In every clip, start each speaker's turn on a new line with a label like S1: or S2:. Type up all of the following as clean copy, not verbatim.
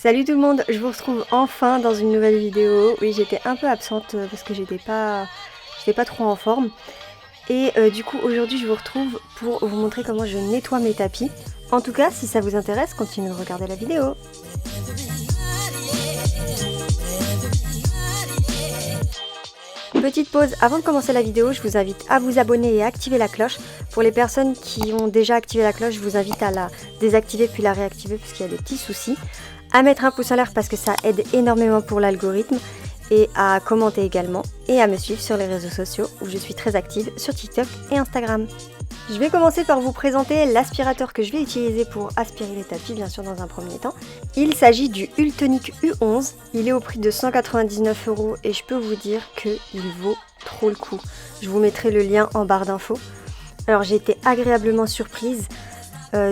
S1: Salut tout le monde, je vous retrouve enfin dans une nouvelle vidéo. Oui, j'étais un peu absente parce que j'étais pas trop en forme. Et du coup, aujourd'hui, je vous retrouve pour vous montrer comment je nettoie mes tapis. En tout cas, si ça vous intéresse, continuez de regarder la vidéo. Petite pause avant de commencer la vidéo, je vous invite à vous abonner et à activer la cloche. Pour les personnes qui ont déjà activé la cloche, je vous invite à la désactiver puis la réactiver parce qu'il y a des petits soucis. À mettre un pouce en l'air parce que ça aide énormément pour l'algorithme. Et à commenter également. Et à me suivre sur les réseaux sociaux où je suis très active sur TikTok et Instagram. Je vais commencer par vous présenter l'aspirateur que je vais utiliser pour aspirer les tapis, bien sûr dans un premier temps. Il s'agit du Ultonic U11, il est au prix de 199 € et je peux vous dire qu'il vaut trop le coup. Je vous mettrai le lien en barre d'infos. Alors j'ai été agréablement surprise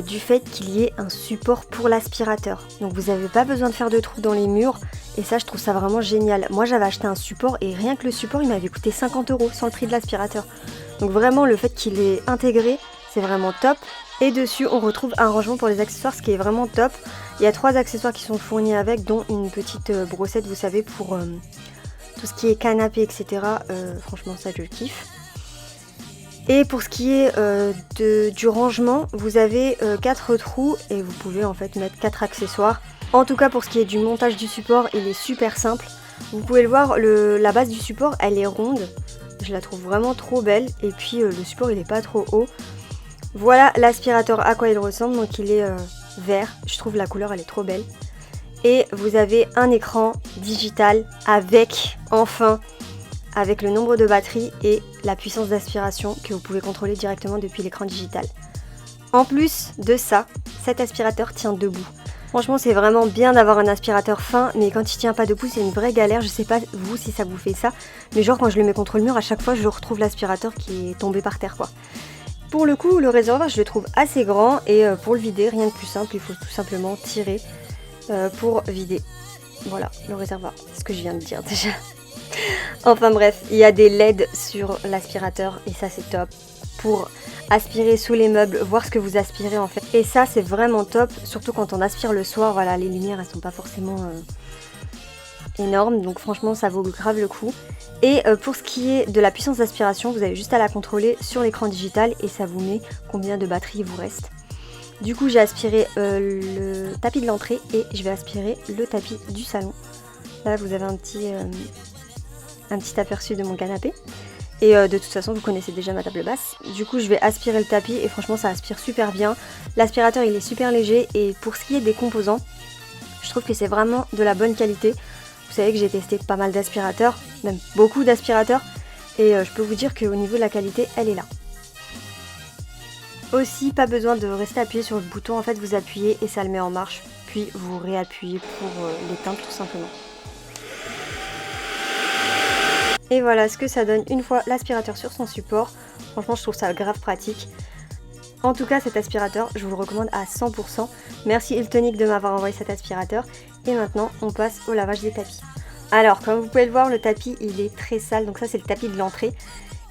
S1: du fait qu'il y ait un support pour l'aspirateur. Donc vous n'avez pas besoin de faire de trous dans les murs et ça je trouve ça vraiment génial. Moi j'avais acheté un support et rien que le support il m'avait coûté 50 € sans le prix de l'aspirateur. Donc vraiment le fait qu'il est intégré c'est vraiment top. Et dessus on retrouve un rangement pour les accessoires, ce qui est vraiment top. Il y a 3 accessoires qui sont fournis avec, dont une petite brossette vous savez pour tout ce qui est canapé etc. Franchement ça je kiffe. Et pour ce qui est du rangement, vous avez 4 trous et vous pouvez en fait mettre 4 accessoires. En tout cas pour ce qui est du montage du support, il est super simple. Vous pouvez le voir, la base du support elle est ronde. Je la trouve vraiment trop belle et puis le support il est pas trop haut. Voilà l'aspirateur à quoi il ressemble, donc il est vert. Je trouve la couleur elle est trop belle. Et vous avez un écran digital avec, enfin, avec le nombre de batteries et la puissance d'aspiration que vous pouvez contrôler directement depuis l'écran digital. En plus de ça, cet aspirateur tient debout. Franchement c'est vraiment bien d'avoir un aspirateur fin, mais quand il tient pas debout c'est une vraie galère. Je sais pas vous si ça vous fait ça, mais genre quand je le mets contre le mur à chaque fois je retrouve l'aspirateur qui est tombé par terre quoi. Pour le coup le réservoir je le trouve assez grand et pour le vider rien de plus simple, il faut tout simplement tirer pour vider. Voilà le réservoir, c'est ce que je viens de dire déjà. Enfin bref, il y a des LED sur l'aspirateur et ça c'est top pour aspirer sous les meubles, voir ce que vous aspirez en fait. Et ça c'est vraiment top, surtout quand on aspire le soir, voilà les lumières elles sont pas forcément énormes, donc franchement ça vaut grave le coup. Et pour ce qui est de la puissance d'aspiration, vous avez juste à la contrôler sur l'écran digital et ça vous met combien de batterie il vous reste. Du coup j'ai aspiré le tapis de l'entrée et je vais aspirer le tapis du salon. Là vous avez un petit aperçu de mon canapé. Et de toute façon vous connaissez déjà ma table basse. Du coup je vais aspirer le tapis et franchement ça aspire super bien. L'aspirateur il est super léger et pour ce qui est des composants, je trouve que c'est vraiment de la bonne qualité. Vous savez que j'ai testé pas mal d'aspirateurs, même beaucoup d'aspirateurs. Et je peux vous dire qu'au niveau de la qualité elle est là. Aussi pas besoin de rester appuyé sur le bouton, en fait vous appuyez et ça le met en marche. Puis vous réappuyez pour l'éteindre tout simplement. Et voilà ce que ça donne une fois l'aspirateur sur son support. Franchement je trouve ça grave pratique. En tout cas cet aspirateur je vous le recommande à 100%. Merci Ultonic de m'avoir envoyé cet aspirateur. Et maintenant on passe au lavage des tapis. Alors comme vous pouvez le voir le tapis il est très sale. Donc ça c'est le tapis de l'entrée.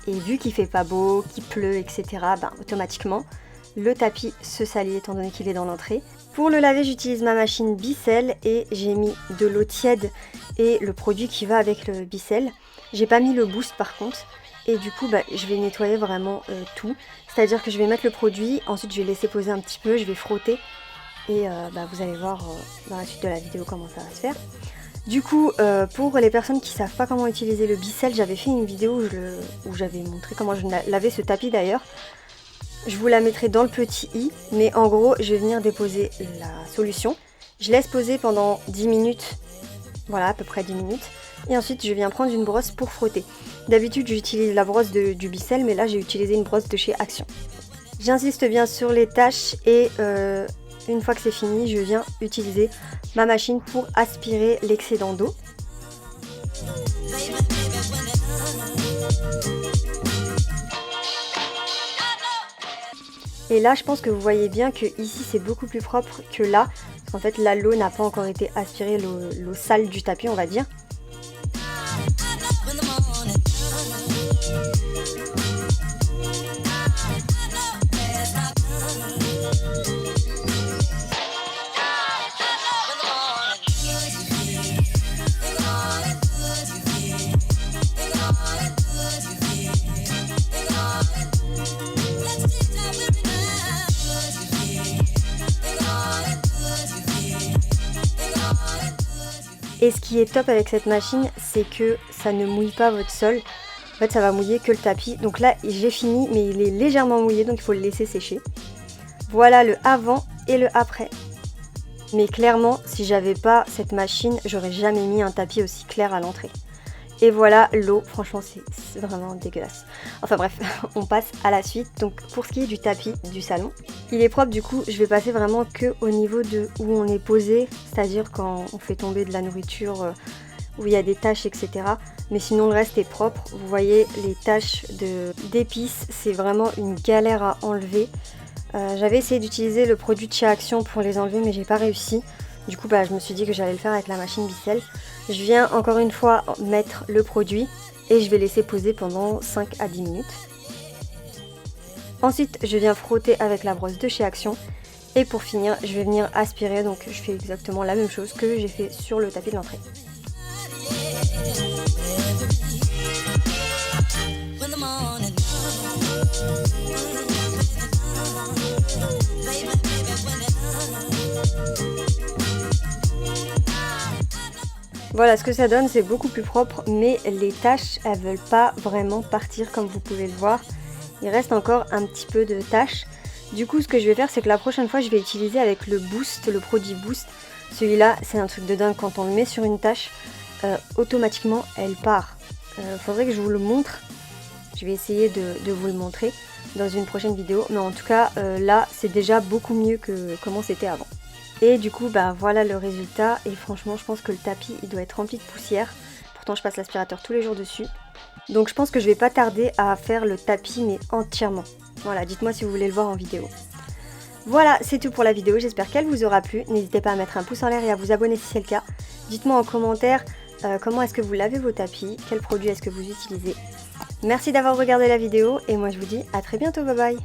S1: Et vu qu'il fait pas beau, qu'il pleut etc. Automatiquement le tapis se salit étant donné qu'il est dans l'entrée. Pour le laver j'utilise ma machine Bissell et j'ai mis de l'eau tiède et le produit qui va avec le Bissell. J'ai pas mis le boost par contre et du coup je vais nettoyer vraiment tout. C'est à dire que je vais mettre le produit, ensuite je vais laisser poser un petit peu, je vais frotter et vous allez voir dans la suite de la vidéo comment ça va se faire. Du coup pour les personnes qui savent pas comment utiliser le Bissell, j'avais fait une vidéo où j'avais montré comment je lavais ce tapis d'ailleurs. Je vous la mettrai dans le petit i, mais en gros je vais venir déposer la solution. Je laisse poser pendant 10 minutes, voilà à peu près 10 minutes. Et ensuite je viens prendre une brosse pour frotter. D'habitude j'utilise la brosse du Bissell, mais là j'ai utilisé une brosse de chez Action. J'insiste bien sur les tâches et une fois que c'est fini, je viens utiliser ma machine pour aspirer l'excédent d'eau. Et là je pense que vous voyez bien que ici c'est beaucoup plus propre que là. Parce qu'en fait là l'eau n'a pas encore été aspirée, l'eau sale du tapis on va dire. Et ce qui est top avec cette machine, c'est que ça ne mouille pas votre sol. En fait, ça va mouiller que le tapis. Donc là, j'ai fini, mais il est légèrement mouillé, donc il faut le laisser sécher. Voilà le avant et le après. Mais clairement, si j'avais pas cette machine, j'aurais jamais mis un tapis aussi clair à l'entrée. Et voilà l'eau, franchement c'est vraiment dégueulasse. Enfin bref, on passe à la suite. Donc pour ce qui est du tapis du salon, il est propre, du coup je vais passer vraiment que au niveau de où on est posé, c'est-à-dire quand on fait tomber de la nourriture, où il y a des taches, etc. Mais sinon le reste est propre. Vous voyez les taches d'épices, c'est vraiment une galère à enlever. J'avais essayé d'utiliser le produit de chez Action pour les enlever, mais j'ai pas réussi. Du coup je me suis dit que j'allais le faire avec la machine Bicel. Je viens encore une fois mettre le produit et je vais laisser poser pendant 5 à 10 minutes. Ensuite je viens frotter avec la brosse de chez Action. Et pour finir je vais venir aspirer, donc je fais exactement la même chose que j'ai fait sur le tapis de l'entrée. Voilà, ce que ça donne, c'est beaucoup plus propre, mais les taches, elles veulent pas vraiment partir comme vous pouvez le voir. Il reste encore un petit peu de taches. Du coup, ce que je vais faire, c'est que la prochaine fois, je vais utiliser avec le Boost, le produit Boost. Celui-là, c'est un truc de dingue. Quand on le met sur une tache, automatiquement, elle part. Faudrait que je vous le montre. Je vais essayer de vous le montrer dans une prochaine vidéo. Mais en tout cas, là, c'est déjà beaucoup mieux que comment c'était avant. Et du coup, voilà le résultat. Et franchement, je pense que le tapis, il doit être rempli de poussière. Pourtant, je passe l'aspirateur tous les jours dessus. Donc, je pense que je vais pas tarder à faire le tapis, mais entièrement. Voilà, dites-moi si vous voulez le voir en vidéo. Voilà, c'est tout pour la vidéo. J'espère qu'elle vous aura plu. N'hésitez pas à mettre un pouce en l'air et à vous abonner si c'est le cas. Dites-moi en commentaire comment est-ce que vous lavez vos tapis, quel produit est-ce que vous utilisez. Merci d'avoir regardé la vidéo et moi, je vous dis à très bientôt. Bye bye.